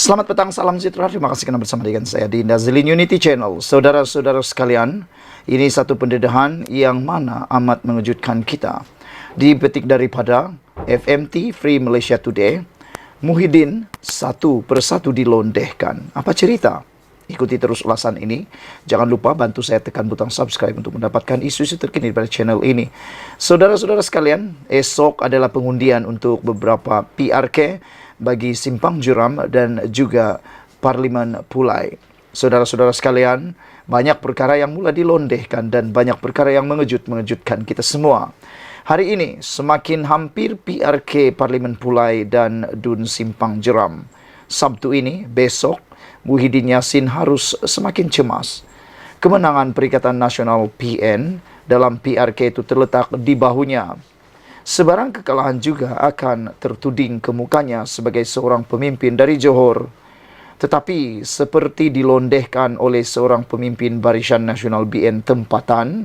Selamat petang, salam sejahtera. Terima kasih karena bersama dengan saya di Nazilin Unity Channel. Saudara-saudara sekalian, ini satu pendedahan yang mana amat mengejutkan kita. Dipetik daripada FMT Free Malaysia Today, Muhyiddin satu persatu dilondehkan. Apa cerita? Ikuti terus ulasan ini. Jangan lupa bantu saya tekan butang subscribe untuk mendapatkan isu-isu terkini pada channel ini. Saudara-saudara sekalian, esok adalah pengundian untuk beberapa PRK bagi Simpang Juram dan juga Parlimen Pulai. Saudara-saudara sekalian, banyak perkara yang mula dilondehkan dan banyak perkara yang mengejutkan kita semua. Hari ini semakin hampir PRK Parlimen Pulai dan Dun Simpang Jeram. Sabtu ini, besok, Muhyiddin Yassin harus semakin cemas. Kemenangan Perikatan Nasional PN dalam PRK itu terletak di bahunya. Sebarang kekalahan juga akan tertuding ke mukanya sebagai seorang pemimpin dari Johor. Tetapi seperti dilondehkan oleh seorang pemimpin Barisan Nasional BN tempatan,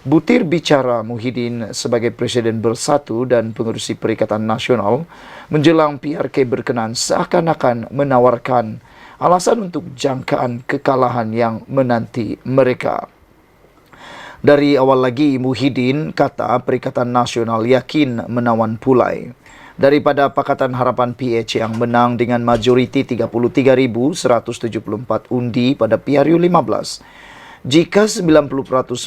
butir bicara Muhyiddin sebagai Presiden Bersatu dan pengerusi Perikatan Nasional menjelang PRK berkenan seakan-akan menawarkan alasan untuk jangkaan kekalahan yang menanti mereka. Dari awal lagi, Muhyiddin kata Perikatan Nasional yakin menawan Pulai. Daripada Pakatan Harapan PH yang menang dengan majoriti 33,174 undi pada PRU 15. Jika 90%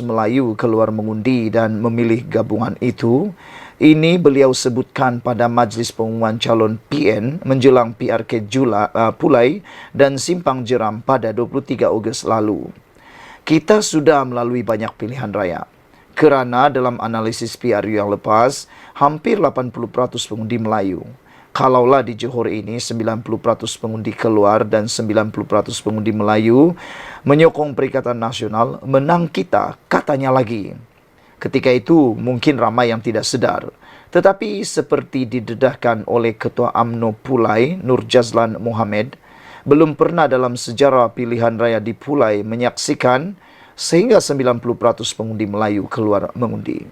Melayu keluar mengundi dan memilih gabungan itu, ini beliau sebutkan pada Majlis Pengumuman Calon PN menjelang PRK Pulai dan Simpang Jeram pada 23 Ogos lalu. Kita sudah melalui banyak pilihan raya. Kerana dalam analisis PRU yang lepas, hampir 80% pengundi Melayu. Kalaulah di Johor ini 90% pengundi keluar dan 90% pengundi Melayu menyokong Perikatan Nasional, menang kita, katanya lagi. Ketika itu mungkin ramai yang tidak sedar. Tetapi seperti didedahkan oleh Ketua UMNO Pulai, Nur Jazlan Mohamed, belum pernah dalam sejarah pilihan raya di Pulai menyaksikan sehingga 90% pengundi Melayu keluar mengundi.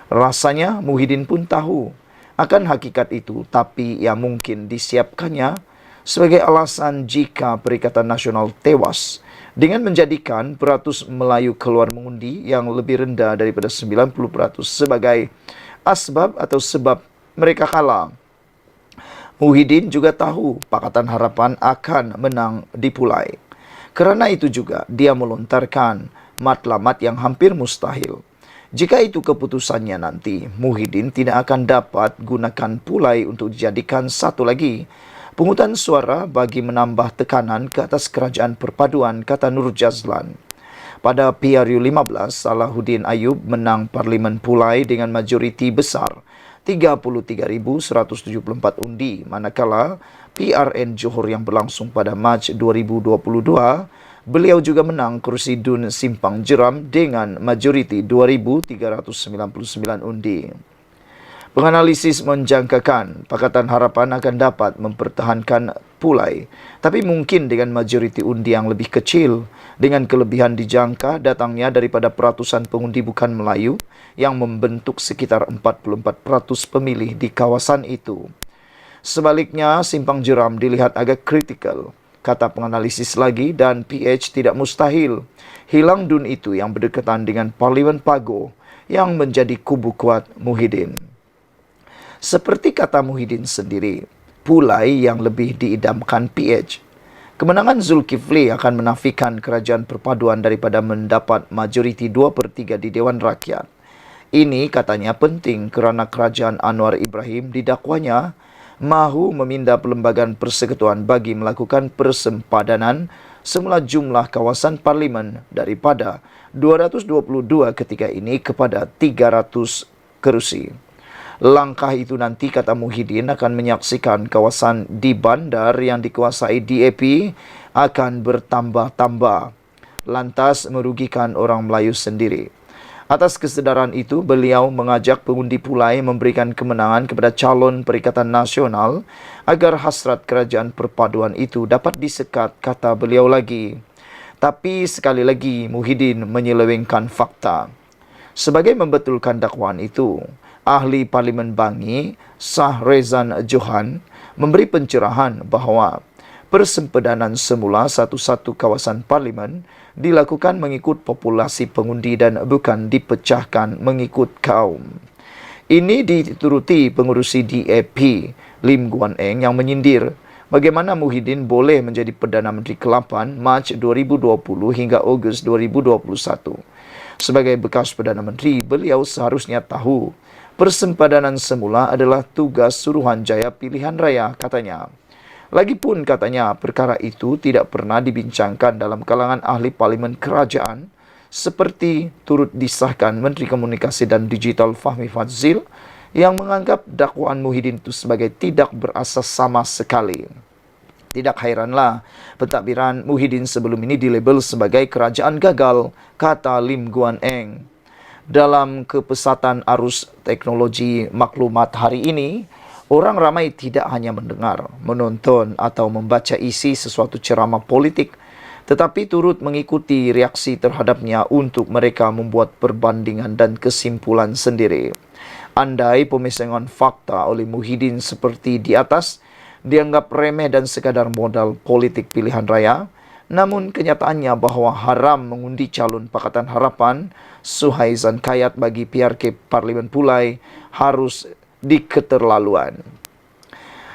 Rasanya Muhyiddin pun tahu akan hakikat itu, tapi yang mungkin disiapkannya sebagai alasan jika Perikatan Nasional tewas dengan menjadikan peratus Melayu keluar mengundi yang lebih rendah daripada 90% sebagai asbab atau sebab mereka kalah. Muhyiddin juga tahu Pakatan Harapan akan menang di Pulai. Kerana itu juga dia melontarkan matlamat yang hampir mustahil. Jika itu keputusannya nanti, Muhyiddin tidak akan dapat gunakan Pulai untuk dijadikan satu lagi pungutan suara bagi menambah tekanan ke atas kerajaan perpaduan, kata Nur Jazlan. Pada PRU 15, Salahuddin Ayub menang Parlimen Pulai dengan majoriti besar 33,174 undi, manakala PRN Johor yang berlangsung pada Mac 2022, beliau juga menang kursi Dun Simpang Jeram dengan majoriti 2,399 undi. Penganalisis menjangkakan Pakatan Harapan akan dapat mempertahankan Pulai, tapi mungkin dengan majoriti undi yang lebih kecil. Dengan kelebihan dijangka datangnya daripada peratusan pengundi bukan Melayu yang membentuk sekitar 44% pemilih di kawasan itu. Sebaliknya, Simpang Jeram dilihat agak kritikal, kata penganalisis lagi, dan PH tidak mustahil hilang Dun itu yang berdekatan dengan Parlimen Pago yang menjadi kubu kuat Muhyiddin. Seperti kata Muhyiddin sendiri, Pulai yang lebih diidamkan PH. Kemenangan Zulkifli akan menafikan kerajaan perpaduan daripada mendapat majoriti 2/3 di Dewan Rakyat. Ini katanya penting kerana kerajaan Anwar Ibrahim didakwanya mahu meminda Perlembagaan Persekutuan bagi melakukan persempadanan semula jumlah kawasan parlimen daripada 222 ketika ini kepada 300 kerusi. Langkah itu nanti, kata Muhyiddin, akan menyaksikan kawasan di bandar yang dikuasai DAP akan bertambah-tambah, lantas merugikan orang Melayu sendiri. Atas kesedaran itu, beliau mengajak pengundi Pulai memberikan kemenangan kepada calon Perikatan Nasional agar hasrat kerajaan perpaduan itu dapat disekat, kata beliau lagi. Tapi sekali lagi Muhyiddin menyelewengkan fakta. Sebagai membetulkan dakwaan itu, ahli Parlimen Bangi, Sah Rezan Johan, memberi pencerahan bahawa Persempedanan semula satu-satu kawasan parlimen dilakukan mengikut populasi pengundi dan bukan dipecahkan mengikut kaum. Ini dituruti pengurusi DAP, Lim Guan Eng, yang menyindir bagaimana Muhyiddin boleh menjadi Perdana Menteri ke-8 Mac 2020 hingga Ogos 2021. Sebagai bekas Perdana Menteri, beliau seharusnya tahu persempadanan semula adalah tugas Suruhanjaya Pilihan Raya, katanya. Lagipun katanya perkara itu tidak pernah dibincangkan dalam kalangan ahli parlimen kerajaan seperti turut disahkan Menteri Komunikasi dan Digital Fahmi Fadzil yang menganggap dakwaan Muhyiddin itu sebagai tidak berasas sama sekali. Tidak hairanlah pentadbiran Muhyiddin sebelum ini dilabel sebagai kerajaan gagal, kata Lim Guan Eng. Dalam kepesatan arus teknologi maklumat hari ini, orang ramai tidak hanya mendengar, menonton atau membaca isi sesuatu ceramah politik, tetapi turut mengikuti reaksi terhadapnya untuk mereka membuat perbandingan dan kesimpulan sendiri. Andai pemisangan fakta oleh Muhyiddin seperti di atas dianggap remeh dan sekadar modal politik pilihan raya, namun kenyataannya bahwa haram mengundi calon Pakatan Harapan, Suhaizan Kayat bagi PRK Parlimen Pulai harus diketerlaluan.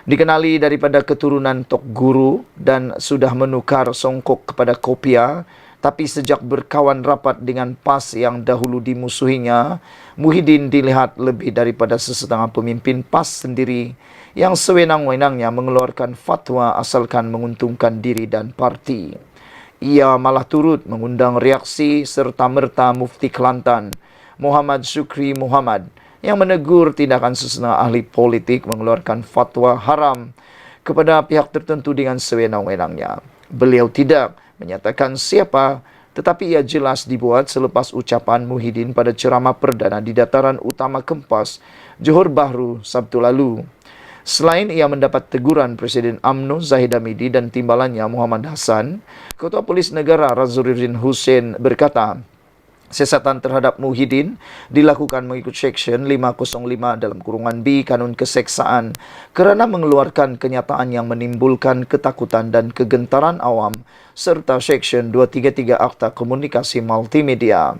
Dikenali daripada keturunan Tok Guru dan sudah menukar songkok kepada Kopia, tapi sejak berkawan rapat dengan PAS yang dahulu dimusuhinya, Muhyiddin dilihat lebih daripada sesetengah pemimpin PAS sendiri yang sewenang-wenangnya mengeluarkan fatwa asalkan menguntungkan diri dan parti. Ia malah turut mengundang reaksi serta-merta Mufti Kelantan, Muhammad Syukri Muhammad, yang menegur tindakan sesetengah ahli politik mengeluarkan fatwa haram kepada pihak tertentu dengan sewenang-wenangnya. Beliau tidak menyatakan siapa, tetapi ia jelas dibuat selepas ucapan Muhyiddin pada ceramah perdana di Dataran Utama Kempas, Johor Bahru, Sabtu lalu. Selain ia mendapat teguran Presiden UMNO Zahid Hamidi dan timbalannya Muhammad Hassan, Ketua Polis Negara Razuluddin Hussein berkata, siasatan terhadap Muhyiddin dilakukan mengikut Seksyen 505 dalam kurungan B Kanun Keseksaan kerana mengeluarkan kenyataan yang menimbulkan ketakutan dan kegentaran awam serta Seksyen 233 Akta Komunikasi Multimedia.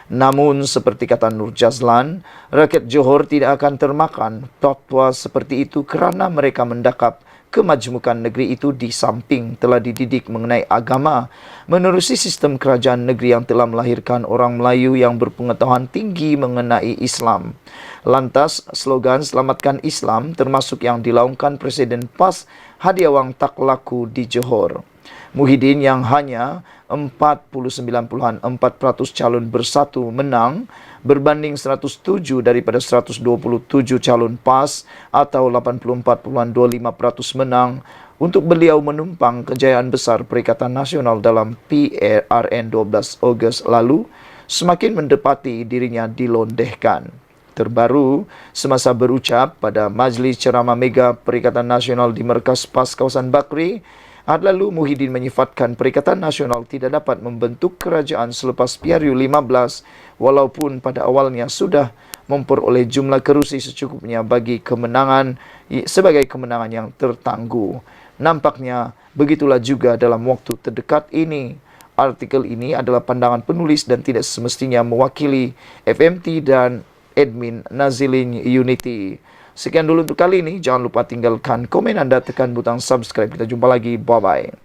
Namun, seperti kata Nur Jazlan, rakyat Johor tidak akan termakan fatwa seperti itu kerana mereka mendakap kemajmukan negeri itu di samping telah dididik mengenai agama menerusi sistem kerajaan negeri yang telah melahirkan orang Melayu yang berpengetahuan tinggi mengenai Islam. Lantas, slogan Selamatkan Islam termasuk yang dilaungkan Presiden PAS Hadi Awang tak laku di Johor. Muhyiddin yang hanya 49.4% calon bersatu menang berbanding 107 daripada 127 calon PAS atau 84.25% menang untuk beliau menumpang kejayaan besar Perikatan Nasional dalam PRN 12 Ogos lalu semakin mendepati dirinya dilondehkan. Terbaru, semasa berucap pada Majlis Ceramah Mega Perikatan Nasional di Markas PAS kawasan Bakri, lalu Muhyiddin menyifatkan Perikatan Nasional tidak dapat membentuk kerajaan selepas PRU 15 walaupun pada awalnya sudah memperoleh jumlah kerusi secukupnya bagi kemenangan sebagai kemenangan yang tertangguh. Nampaknya begitulah juga dalam waktu terdekat ini. Artikel ini adalah pandangan penulis dan tidak semestinya mewakili FMT dan admin Nazilin Unity. Sekian dulu untuk kali ini. Jangan lupa tinggalkan komen anda, tekan butang subscribe. Kita jumpa lagi. Bye-bye.